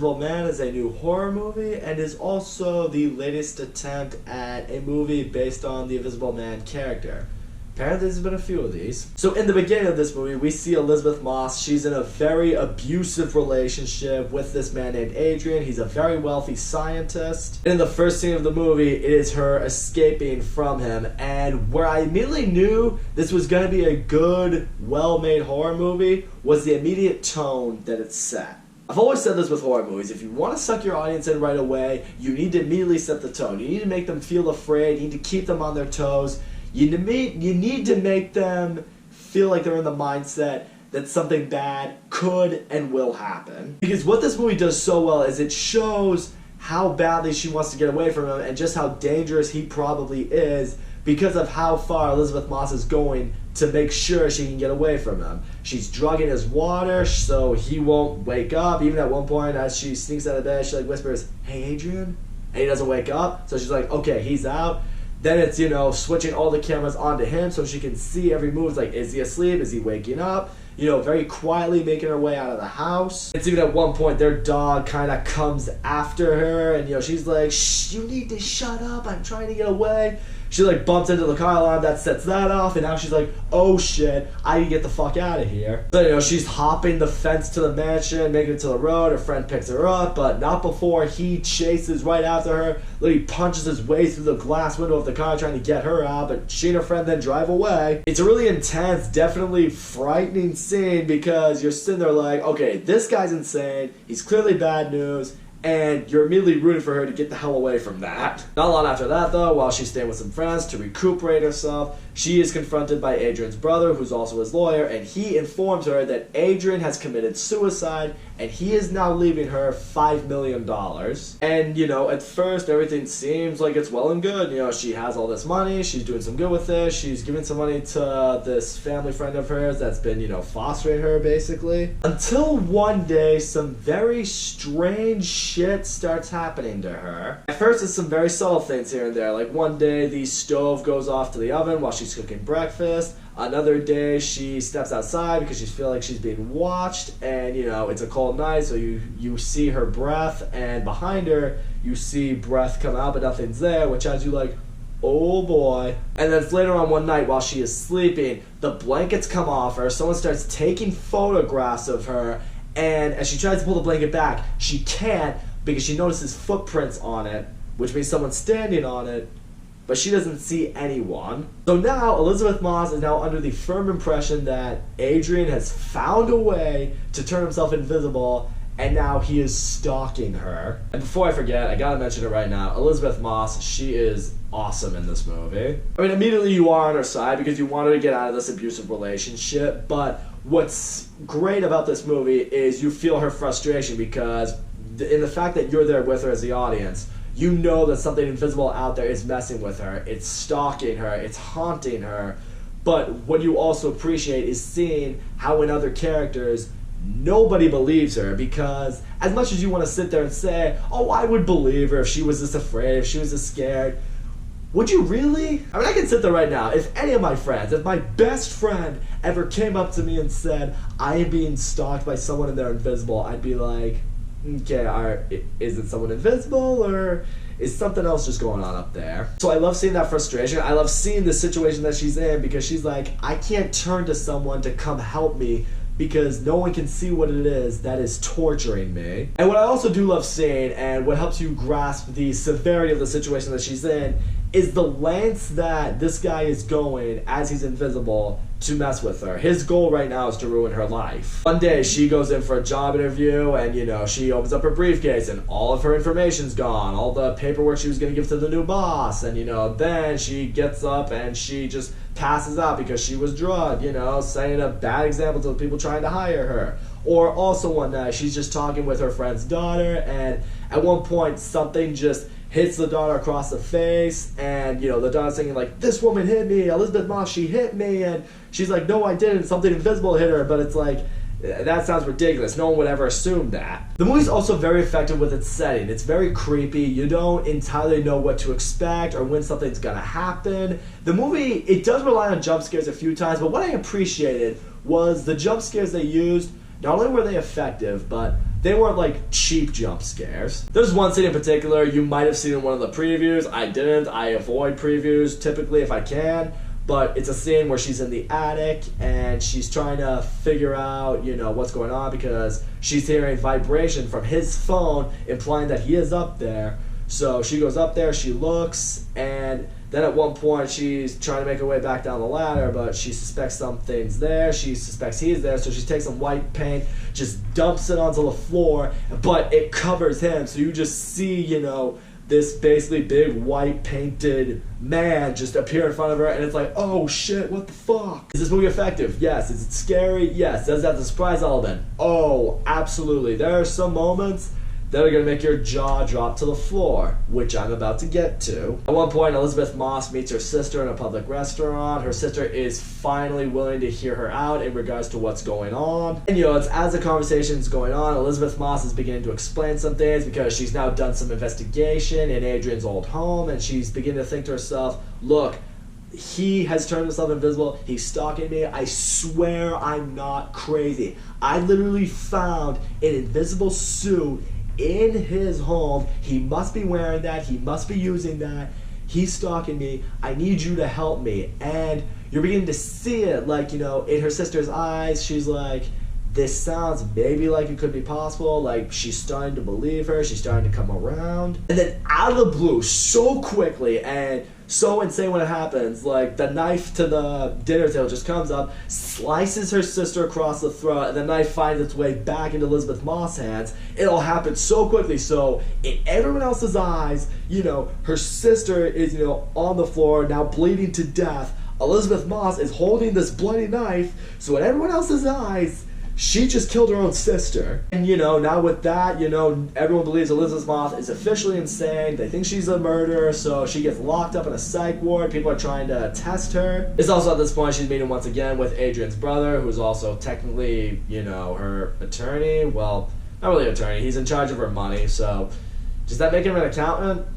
Invisible Man is a new horror movie and is also the latest attempt at a movie based on the Invisible Man character. Apparently there's been a few of these. So in the beginning of this movie, we see Elisabeth Moss. She's in a very abusive relationship with this man named Adrian. He's a very wealthy scientist. In the first scene of the movie, it is her escaping from him. And where I immediately knew this was going to be a good, well-made horror movie was the immediate tone that it set. I've always said this with horror movies. If you want to suck your audience in right away, you need to immediately set the tone. You need to make them feel afraid. You need to keep them on their toes. You need to make them feel like they're in the mindset that something bad could and will happen. Because what this movie does so well is it shows how badly she wants to get away from him and just how dangerous he probably is because of how far Elisabeth Moss is going to make sure she can get away from him. She's drugging his water so he won't wake up. Even at one point as she sneaks out of bed, she like whispers, "Hey Adrian?" And he doesn't wake up. So she's like, okay, he's out. Then it's, switching all the cameras onto him so she can see every move. It's like, is he asleep? Is he waking up? Very quietly making her way out of the house. It's even at one point their dog kind of comes after her and, she's like, "Shh, you need to shut up. I'm trying to get away." She like bumps into the car alarm, that sets that off, and now she's like, "Oh shit, I need to get the fuck out of here." So, she's hopping the fence to the mansion, making it to the road. Her friend picks her up, but not before he chases right after her. Literally punches his way through the glass window of the car trying to get her out, but she and her friend then drive away. It's a really intense, definitely frightening scene because you're sitting there like, okay, this guy's insane. He's clearly bad news. And you're immediately rooting for her to get the hell away from that. Not long after that, though, while she's staying with some friends to recuperate herself, she is confronted by Adrian's brother, who's also his lawyer, and he informs her that Adrian has committed suicide, and he is now leaving her $5 million. And, at first, everything seems like it's well and good. She has all this money, she's doing some good with it, she's giving some money to this family friend of hers that's been, fostering her, basically. Until one day, some very strange shit starts happening to her. At first, it's some very subtle things here and there. Like one day, the stove goes off to the oven while she's cooking breakfast. Another day, she steps outside because she feels like she's being watched. And, it's a cold night, so you see her breath. And behind her, you see breath come out, but nothing's there, which has you like, oh boy. And then later on one night while she is sleeping, the blankets come off her. Someone starts taking photographs of her. And as she tries to pull the blanket back, she can't because she notices footprints on it, which means someone's standing on it, but she doesn't see anyone. So now Elisabeth Moss is now under the firm impression that Adrian has found a way to turn himself invisible, and now he is stalking her. And before I forget, I gotta mention it right now, Elisabeth Moss, she is awesome in this movie. I mean, immediately you are on her side because you want her to get out of this abusive relationship, but what's great about this movie is you feel her frustration because in the fact that you're there with her as the audience, you know that something invisible out there is messing with her, it's stalking her, it's haunting her. But what you also appreciate is seeing how in other characters, nobody believes her because as much as you want to sit there and say, oh, I would believe her if she was this afraid, if she was this scared, would you really? I mean, I can sit there right now. If any of my friends, if my best friend ever came up to me and said, I am being stalked by someone and they're invisible, I'd be like, okay, is it someone invisible or is something else just going on up there? So I love seeing that frustration. I love seeing the situation that she's in because she's like, I can't turn to someone to come help me because no one can see what it is that is torturing me. And what I also do love seeing, and what helps you grasp the severity of the situation that she's in, is the lengths that this guy is going as he's invisible to mess with her. His goal right now is to ruin her life. One day she goes in for a job interview and she opens up her briefcase and all of her information's gone, all the paperwork she was going to give to the new boss, and then she gets up and she just passes out because she was drugged, setting a bad example to the people trying to hire her. Or also one night she's just talking with her friend's daughter and at one point something just hits the daughter across the face, and the daughter's saying like, this woman hit me, Elisabeth Moss, she hit me, and she's like, no I didn't, something invisible hit her, but it's like, that sounds ridiculous. No one would ever assume that. The movie's also very effective with its setting. It's very creepy. You don't entirely know what to expect or when something's gonna happen. The movie, it does rely on jump scares a few times, but what I appreciated was the jump scares they used not only were they effective, but they weren't like cheap jump scares. There's one scene in particular you might have seen in one of the previews. I didn't. I avoid previews typically if I can. But it's a scene where she's in the attic and she's trying to figure out, what's going on because she's hearing vibration from his phone implying that he is up there. So she goes up there, she looks, and then at one point she's trying to make her way back down the ladder, but she suspects something's there. She suspects he's there, so she takes some white paint, just dumps it onto the floor, but it covers him. So you just see, this basically big white painted man just appear in front of her, and it's like, oh shit, what the fuck? Is this movie effective? Yes. Is it scary? Yes. Does it have the surprise element? Oh, absolutely. There are some moments that are going to make your jaw drop to the floor, which I'm about to get to. At one point, Elisabeth Moss meets her sister in a public restaurant. Her sister is finally willing to hear her out in regards to what's going on. And it's as the conversation's going on, Elisabeth Moss is beginning to explain some things because she's now done some investigation in Adrian's old home, and she's beginning to think to herself, look, he has turned himself invisible. He's stalking me. I swear I'm not crazy. I literally found an invisible suit in his home. He must be wearing that. He must be using that. He's stalking me. I need you to help me. And you're beginning to see it, like, in her sister's eyes. She's like, this sounds maybe like it could be possible. Like, she's starting to believe her. She's starting to come around. And then out of the blue, so quickly and so insane when it happens, like the knife to the dinner table just comes up, slices her sister across the throat, and the knife finds its way back into Elisabeth Moss' hands. It all happens so quickly, so in everyone else's eyes, her sister is, on the floor, now bleeding to death. Elisabeth Moss is holding this bloody knife, so in everyone else's eyes, she just killed her own sister. And now with that, everyone believes Elisabeth Moss is officially insane. They think she's a murderer, so she gets locked up in a psych ward. People are trying to test her. It's also at this point she's meeting once again with Adrian's brother, who's also technically, her attorney. Well, not really attorney. He's in charge of her money, so does that make him an accountant?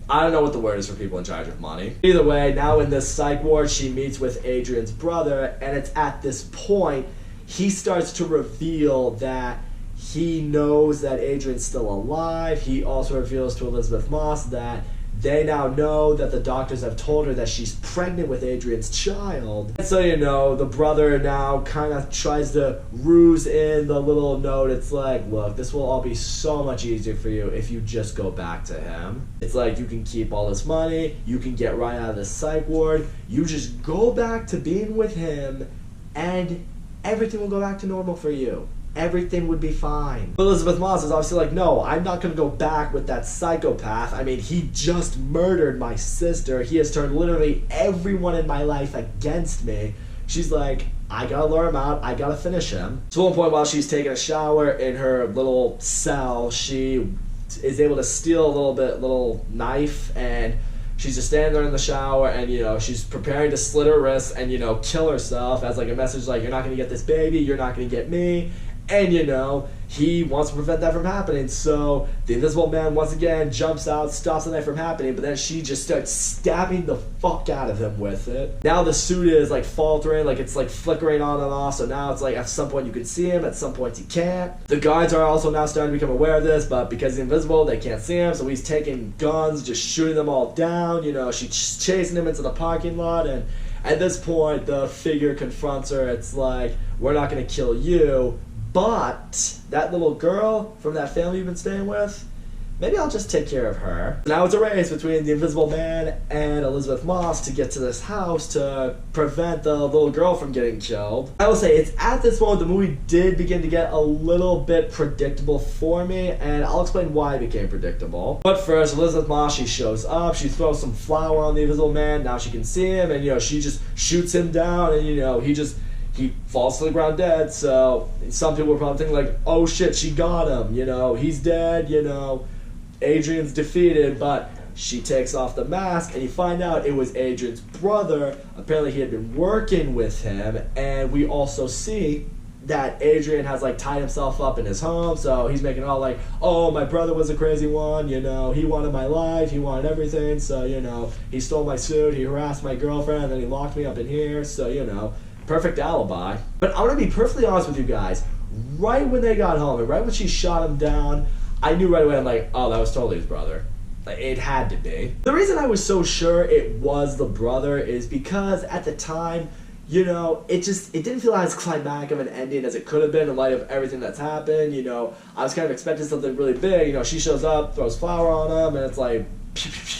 I don't know what the word is for people in charge of money. Either way, now in this psych ward, she meets with Adrian's brother, and it's at this point he starts to reveal that he knows that Adrian's still alive. He also reveals to Elisabeth Moss that they now know that the doctors have told her that she's pregnant with Adrian's child. And so, the brother now kind of tries to ruse in the little note. It's like, look, this will all be so much easier for you if you just go back to him. It's like, you can keep all this money. You can get right out of the psych ward. You just go back to being with him, and everything will go back to normal for you. Everything would be fine. But Elisabeth Moss is obviously like, no, I'm not going to go back with that psychopath. I mean, he just murdered my sister. He has turned literally everyone in my life against me. She's like, I gotta lure him out. I gotta finish him. So at one point while she's taking a shower in her little cell, she is able to steal a little knife, and she's just standing there in the shower, and she's preparing to slit her wrists and kill herself as like a message like, you're not gonna get this baby, you're not gonna get me. And he wants to prevent that from happening, so the Invisible Man once again jumps out, stops the knife from happening, but then she just starts stabbing the fuck out of him with it. Now the suit is like faltering, like it's like flickering on and off, so now it's like at some point you can see him, at some points you can't. The guards are also now starting to become aware of this, but because he's invisible, they can't see him, so he's taking guns, just shooting them all down. She's chasing him into the parking lot, and at this point the figure confronts her. It's like, we're not gonna kill you, but that little girl from that family you've been staying with, maybe I'll just take care of her. Now it's a race between the Invisible Man and Elisabeth Moss to get to this house to prevent the little girl from getting killed. I will say, it's at this moment the movie did begin to get a little bit predictable for me, and I'll explain why it became predictable. But first, Elisabeth Moss, she shows up, she throws some flour on the Invisible Man, now she can see him, and she just shoots him down, and he falls to the ground dead. So some people were probably thinking like, oh shit, she got him, he's dead, Adrian's defeated. But she takes off the mask, and you find out it was Adrian's brother. Apparently he had been working with him, and we also see that Adrian has like tied himself up in his home, so he's making it all like, oh, my brother was a crazy one, he wanted my life, he wanted everything, so he stole my suit, he harassed my girlfriend, and then he locked me up in here, so perfect alibi. But I'm gonna be perfectly honest with you guys. right when they got home and right when she shot him down, I knew right away, I'm like, oh, that was totally his brother. Like, it had to be. The reason I was so sure it was the brother is because at the time, you know, it didn't feel as climactic of an ending as it could have been in light of everything that's happened. You know, I was kind of expecting something really big. You know, she shows up, throws flour on him, and it's like, pew, pew, pew.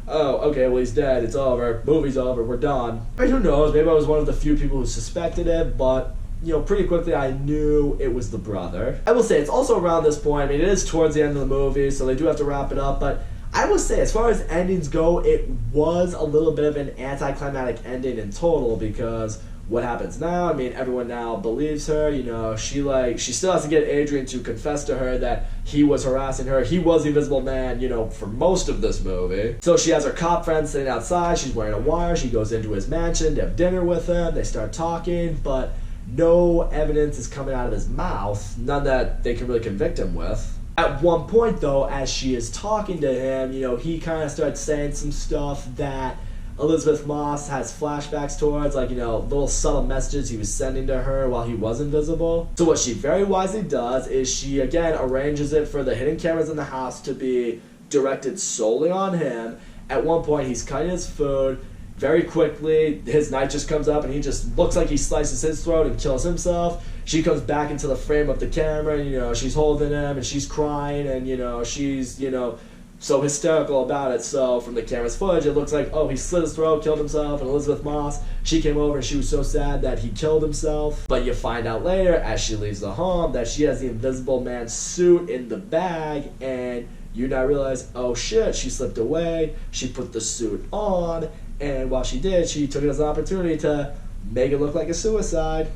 Oh, okay, well, he's dead, it's over, movie's over, we're done. I who knows, maybe I was one of the few people who suspected it, but, you know, pretty quickly I knew it was the brother. I will say, it's also around this point, I mean, it is towards the end of the movie, so they do have to wrap it up, but I will say, as far as endings go, it was a little bit of an anticlimactic ending in total, because what happens now? I mean, everyone now believes her, you know, she still has to get Adrian to confess to her that he was harassing her. He was the Invisible Man, you know, for most of this movie. So she has her cop friend sitting outside, she's wearing a wire, she goes into his mansion to have dinner with him, they start talking, but no evidence is coming out of his mouth, none that they can really convict him with. At one point, though, as she is talking to him, you know, he kind of starts saying some stuff that Elisabeth Moss has flashbacks towards, like, you know, little subtle messages he was sending to her while he was invisible. So what she very wisely does is she, again, arranges it for the hidden cameras in the house to be directed solely on him. At one point, he's cutting his food. Very quickly, his knife just comes up and he just looks like he slices his throat and kills himself. She comes back into the frame of the camera and, you know, she's holding him and she's crying and, you know, she's, you know, so hysterical about it. So from the camera's footage, it looks like, oh, he slit his throat, killed himself, and Elisabeth Moss, she came over and she was so sad that he killed himself. But you find out later, as she leaves the home, that she has the Invisible Man suit in the bag, and you now realize, oh shit, she slipped away, she put the suit on, and while she did, she took it as an opportunity to make it look like a suicide.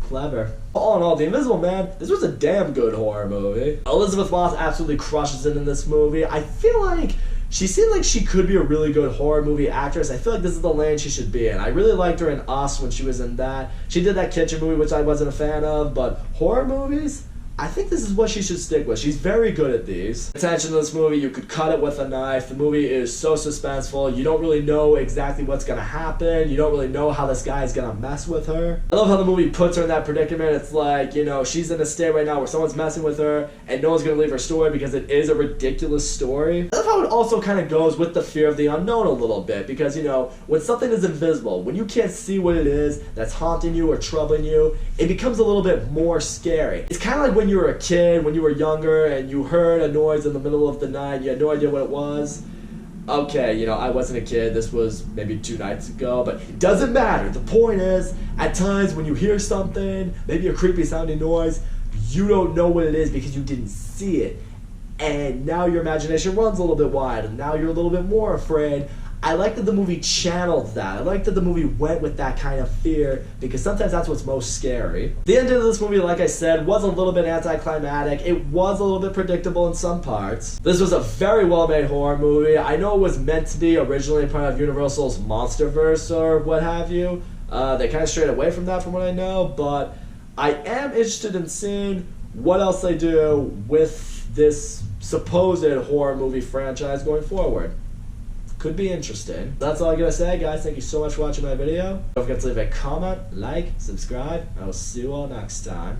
Clever. All in all, The Invisible Man, this was a damn good horror movie. Elisabeth Moss absolutely crushes it in this movie. I feel like she seemed like she could be a really good horror movie actress. I feel like this is the lane she should be in. I really liked her in Us when she was in that. She did that kitchen movie, which I wasn't a fan of, but horror movies? I think this is what she should stick with. She's very good at these. Attention to this movie, you could cut it with a knife. The movie is so suspenseful. You don't really know exactly what's gonna happen. You don't really know how this guy is gonna mess with her. I love how the movie puts her in that predicament. It's like, you know, she's in a state right now where someone's messing with her and no one's gonna leave her story because it is a ridiculous story. I love how it also kind of goes with the fear of the unknown a little bit because, you know, when something is invisible, when you can't see what it is that's haunting you or troubling you, it becomes a little bit more scary. It's kind of like when you were a kid, when you were younger, and you heard a noise in the middle of the night, you had no idea what it was. Okay, you know, I wasn't a kid, this was maybe 2 nights ago, but it doesn't matter. The point is, at times when you hear something, maybe a creepy sounding noise, you don't know what it is because you didn't see it. And now your imagination runs a little bit wide, and now you're a little bit more afraid. I like that the movie channeled that. I like that the movie went with that kind of fear because sometimes that's what's most scary. The end of this movie, like I said, was a little bit anticlimactic. It was a little bit predictable in some parts. This was a very well-made horror movie. I know it was meant to be originally part of Universal's Monsterverse or what have you. They kind of strayed away from that from what I know, but I am interested in seeing what else they do with this supposed horror movie franchise going forward. Could be interesting. That's all I gotta say, guys. Thank you so much for watching my video. Don't forget to leave a comment, like, subscribe. I will see you all next time.